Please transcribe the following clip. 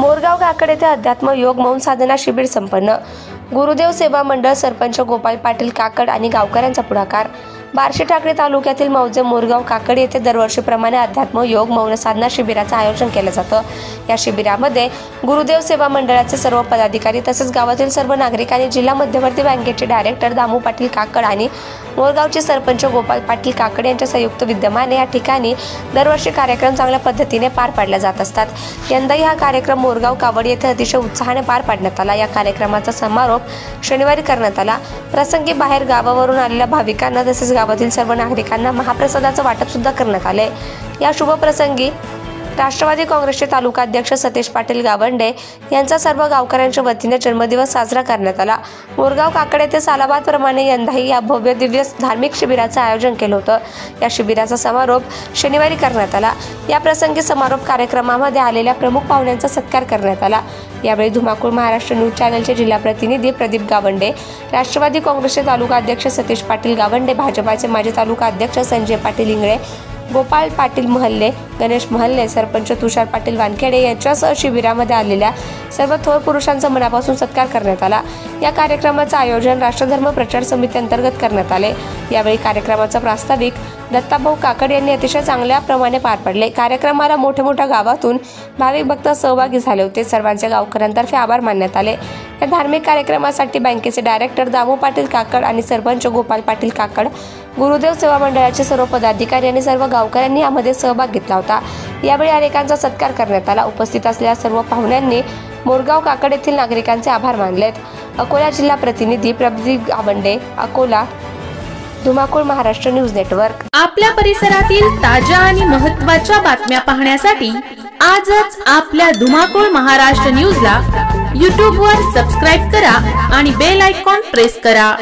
मोरगाव काकड येथे अध्यात्म योग मौन साधना शिबिर संपन्न। गुरुदेव सेवा मंडळ सरपंच गोपाल पाटील काकड आणि गावकऱ्यांचा पुढाकार। बार्शी टाकळी तालुक्यातील मौजे मोरगाव काकड येथे दरवर्षीप्रमाणे अध्यात्म योग मौन साधना शिबिराचं आयोजन केलं जातं। या शिबिरामध्ये गुरुदेव सेवा मंडळाचे सर्व पदाधिकारी तसेच गावातील सर्व नागरिकांनी जिल्हा मध्यवर्ती बँकेचे डायरेक्टर दामू पाटील काकड आणि मोरगावचे सरपंच गोपाल पाटील काकड यांच्या संयुक्त विद्यमाने या ठिकाणी दरवर्षी कार्यक्रम चांगल्या पद्धतीने पार पाडले जात असतात। यंदाही हा कार्यक्रम मोरगाव कावड येथे अतिशय उत्साहाने पार पाडण्यात आला। या कार्यक्रमाचा समारोप शनिवारी करण्यात आला। प्रसंगी बाहेर गावावरून आलेल्या भाविकांना तसेच गावातील सर्व नागरिकांना महाप्रसादाचं वाटप सुद्धा करण्यात आले। या शुभ प्रसंगी राष्ट्रवादी काँग्रेसचे तालुका अध्यक्ष सतीश पाटील गावंडे यांचा सर्व गावकऱ्यांच्या वतीने जन्मदिवस साजरा करण्यात आला। मोरगाव काकड येथे सालाबाद प्रमाणे यंदाही या भव्य दिव्य धार्मिक शिबिराचं आयोजन केलं होतं। या शिबिराचा समारोप शनिवारी करण्यात आला। या प्रसंगी समारोप कार्यक्रमामध्ये आलेल्या प्रमुख पाहुण्यांचा सत्कार करण्यात आला। यावेळी धुमाकूळ महाराष्ट्र न्यूज चॅनलचे जिल्हा प्रतिनिधी प्रदीप गावंडे, राष्ट्रवादी काँग्रेसचे तालुका अध्यक्ष सतीश पाटील गावंडे, भाजपाचे माजी तालुका अध्यक्ष संजय पाटील इंगळे, गोपाल पाटील महल्ले, गणेश महल्ले, सरपंच तुषार पाटील वानखेडे यांच्यासह शिबिरामध्ये आलेल्या सर्व थोर पुरुषांचा मनापासून सत्कार करण्यात आला। या कार्यक्रमाचे आयोजन राष्ट्रधर्म प्रचार समिती अंतर्गत करण्यात आले। यावेळी कार्यक्रमाचा प्रास्ताविक दत्ताभाऊ काकड यांनी अतिशय चांगल्या प्रमाणे पार पाडले। कार्यक्रमाला मोठ्या गावातून भाविक भक्त सहभागी झाले होते। सर्वांच्या गावकऱ्यांतर्फे आभार मानण्यात आले। या धार्मिक कार्यक्रमासाठी बँकेचे डायरेक्टर दामू पाटील काकड आणि सरपंच गोपाल पाटील काकड, गुरुदेव सेवा मंडळाचे सर्व पदाधिकारी आणि सर्व गावकऱ्यांनी यामध्ये सहभाग घेतला होता। यावेळी अनेकांचा सत्कार करण्यात आला। उपस्थित असलेल्या सर्व पाहुण्यांनी मोरगाव काकड येथील नागरिकांचे आभार मानलेत। अकोला जिल्हा प्रतिनिधी प्रदीप गावंडे, अकोला, धुमाकूळ महाराष्ट्र न्यूज नेटवर्क। आपल्या परिसरातील ताज्या आणि महत्त्वाच्या बातम्या पाहण्यासाठी आजच आपल्या धुमाकूळ महाराष्ट्र न्यूजला YouTube वर सबस्क्राइब करा आणि बेल आयकॉन प्रेस करा।